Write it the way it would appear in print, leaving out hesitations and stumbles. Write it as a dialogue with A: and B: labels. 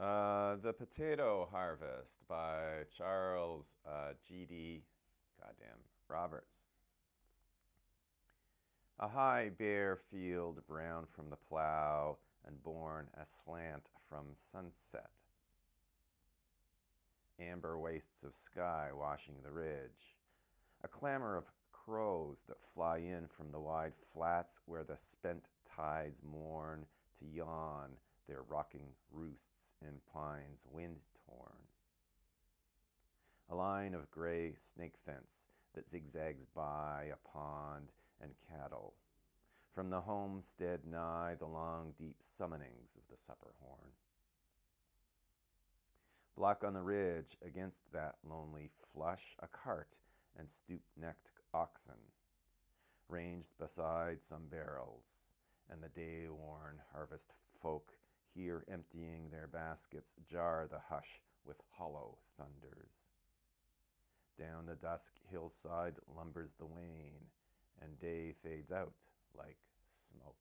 A: The Potato Harvest by Charles G.D. Roberts. A high bare field brown from the plow and born aslant from sunset. Amber wastes of sky washing the ridge. A clamor of crows that fly in from the wide flats where the spent tides mourn to yawn their rocking roosts in pines wind-torn. A line of gray snake fence that zigzags by a pond and cattle. From the homestead nigh the long deep summonings of the supper horn. Black on the ridge against that lonely flush, a cart and stoop-necked oxen, ranged beside some barrels, and the day-worn harvest folk here emptying their baskets jar the hush with hollow thunders. Down the dusk hillside lumbers the wain, and day fades out like smoke.